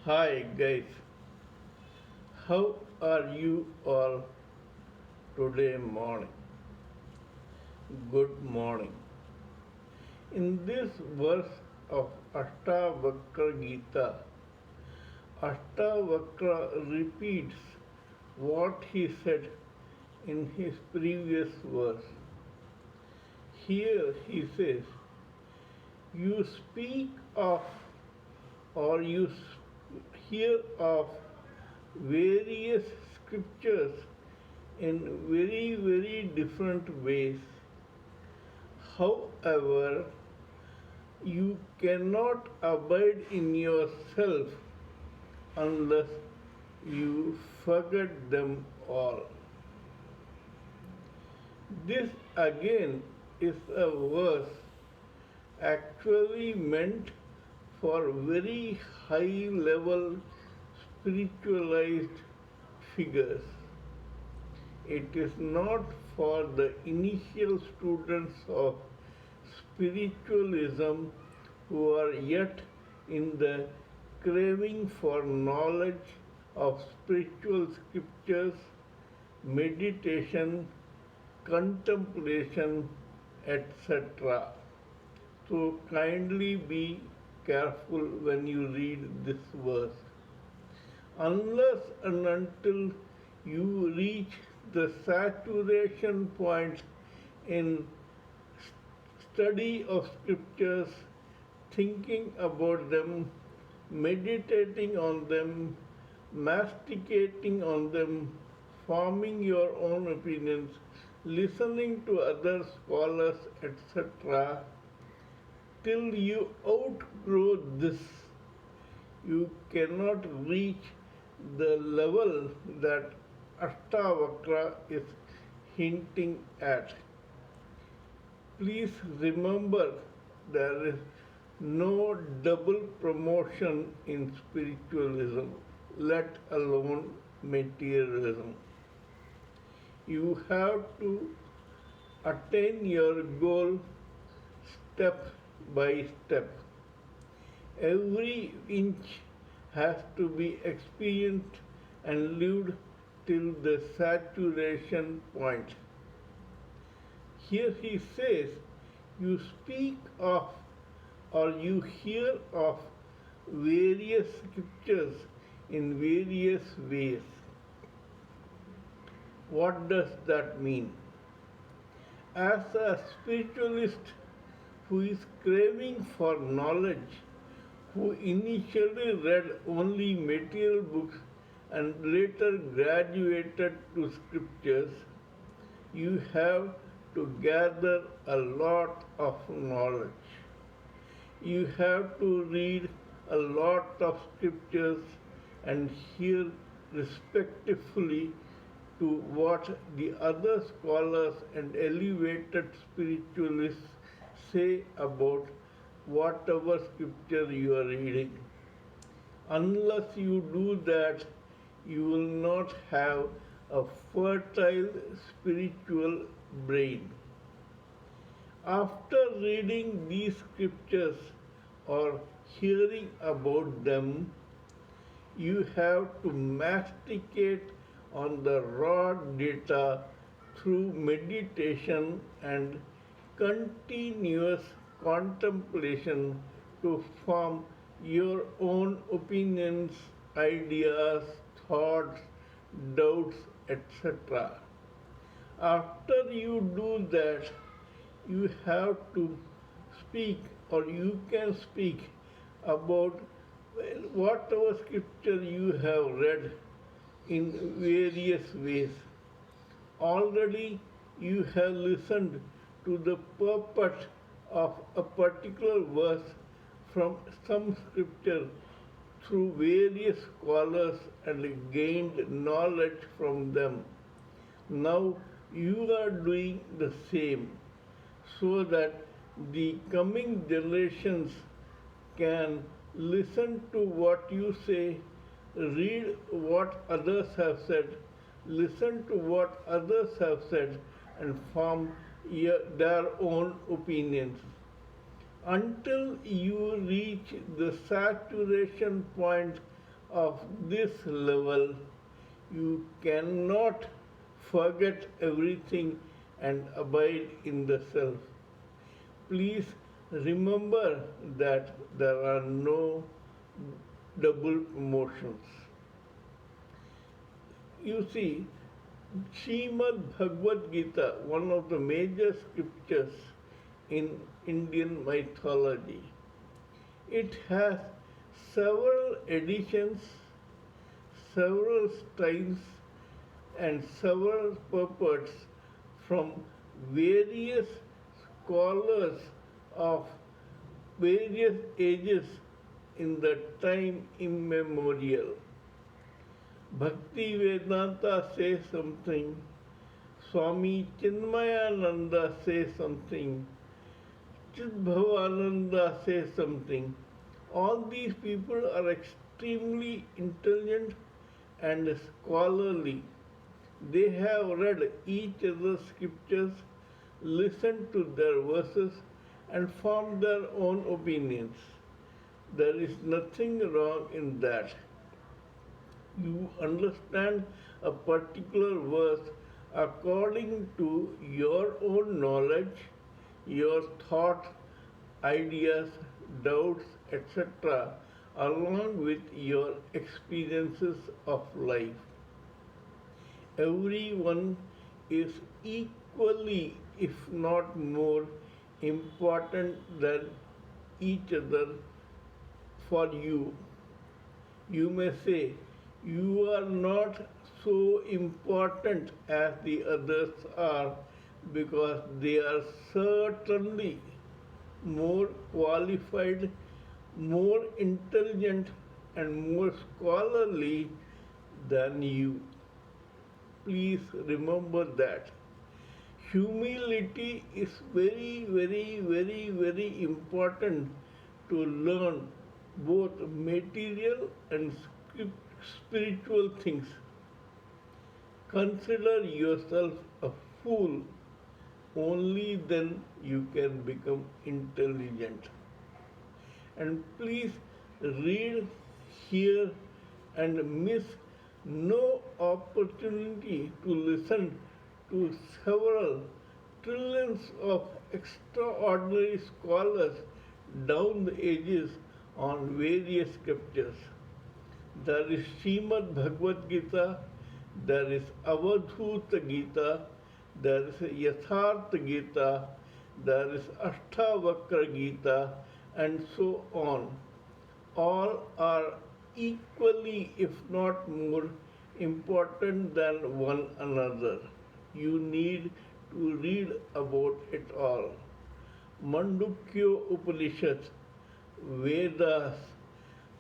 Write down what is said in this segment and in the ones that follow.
Hi guys, how are you all today morning? Good morning. In this verse of Ashtavakra Gita, Ashtavakra repeats what he said in his previous verse. Here he says, you speak of or you hear of various scriptures in very different ways. However, you cannot abide in yourself unless you forget them all. This again is a verse actually meant for very high level spiritualized figures. It is not for the initial students of spiritualism who are yet in the craving for knowledge of spiritual scriptures, meditation, contemplation, etc. So kindly be careful when you read this verse. Unless and until you reach the saturation point in study of scriptures, thinking about them, meditating on them, masticating on them, forming your own opinions, listening to other scholars, etc., till you outgrow this, you cannot reach the level that Ashtavakra is hinting at. Please remember there is no double promotion in spiritualism, let alone materialism. You have to attain your goal step by step. Every inch has to be experienced and lived till the saturation point. Here he says, you speak of or you hear of various scriptures in various ways. What does that mean? As a spiritualist who is craving for knowledge, who initially read only material books and later graduated to scriptures, you have to gather a lot of knowledge. You have to read a lot of scriptures and hear respectfully to what the other scholars and elevated spiritualists say about whatever scripture you are reading. Unless you do that, you will not have a fertile spiritual brain. After reading these scriptures or hearing about them, you have to masticate on the raw data through meditation and continuous contemplation to form your own opinions, ideas, thoughts, doubts, etc. After you do that, you have to speak or you can speak about whatever scripture you have read in various ways. Already you have listened to the purport of a particular verse from some scripture through various scholars and gained knowledge from them. Now you are doing the same so that the coming generations can listen to what you say, read what others have said, listen to what others have said, and form their own opinions. Until you reach the saturation point of this level, you cannot forget everything and abide in the self. Please remember that there are no double emotions. You see, Srimad Bhagavad Gita, one of the major scriptures in Indian mythology, it has several editions, several styles, and several purports from various scholars of various ages in the time immemorial. Bhakti Vedanta says something, Swami Chinmayananda says something, Chidbhavananda says something. All these people are extremely intelligent and scholarly. They have read each other's scriptures, listened to their verses, and formed their own opinions. There is nothing wrong in that. You understand a particular verse according to your own knowledge, your thoughts, ideas, doubts, etc., along with your experiences of life. Everyone is equally, if not more, important than each other for you. You may say, you are not so important as the others are because they are certainly more qualified, more intelligent, and more scholarly than you. Please remember that. Humility is very, very, very, very important to learn both material and spiritual things. Consider yourself a fool, only then you can become intelligent. And please read, hear, and miss no opportunity to listen to several trillions of extraordinary scholars down the ages on various scriptures. There is Srimad Bhagavad Gita, there is Avadhuta Gita, there is Yathartha Gita, there is Ashtavakra Gita, and so on. All are equally, if not more, important than one another. You need to read about it all. Mandukya Upanishad, Vedas,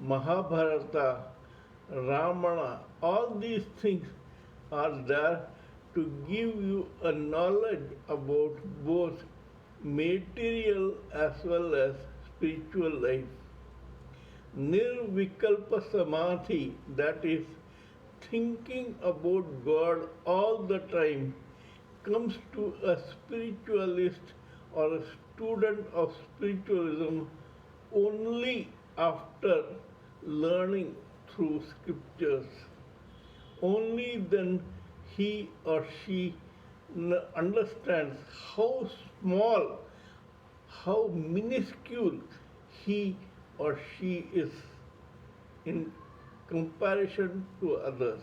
Mahabharata, Ramana, all these things are there to give you a knowledge about both material as well as spiritual life. Nirvikalpa Samadhi, that is, thinking about God all the time, comes to a spiritualist or a student of spiritualism only after learning through scriptures. Only then he or she understands how small, how minuscule he or she is in comparison to others.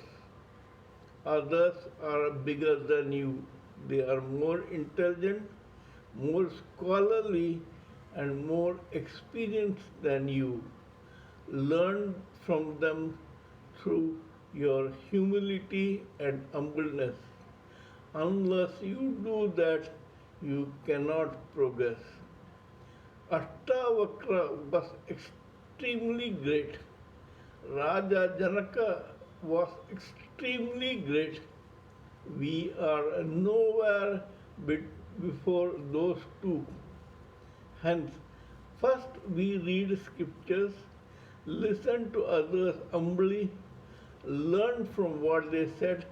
Others are bigger than you. They are more intelligent, more scholarly, and more experienced than you. Learn from them through your humility and humbleness. Unless you do that, you cannot progress. Ashtavakra was extremely great. Raja Janaka was extremely great. We are nowhere before those two. Hence, first we read scriptures, listen to others humbly, learn from what they said,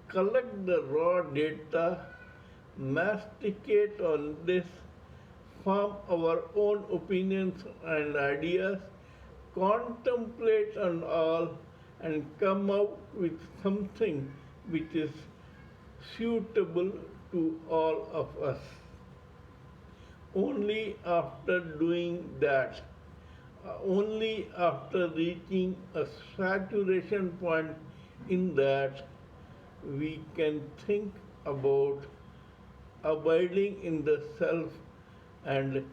collect the raw data, masticate on this, form our own opinions and ideas, contemplate on all, and come out with something which is suitable to all of us. Only after doing that, only after reaching a saturation point in that, we can think about abiding in the self and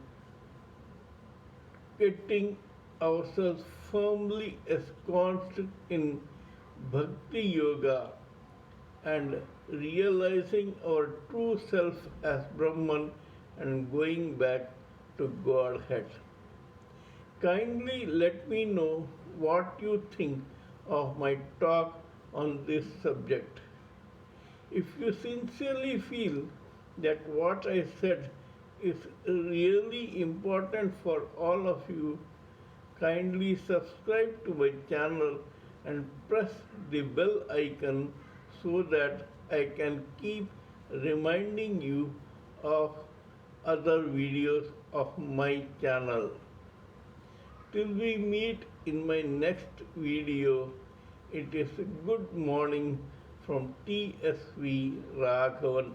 getting ourselves firmly ensconced in bhakti yoga and realizing our true self as Brahman and going back to Godhead. Kindly let me know what you think of my talk on this subject. If you sincerely feel that what I said is really important for all of you, kindly subscribe to my channel and press the bell icon so that I can keep reminding you of other videos of my channel. Till we meet in my next video, it is good morning from TSV Raghavan.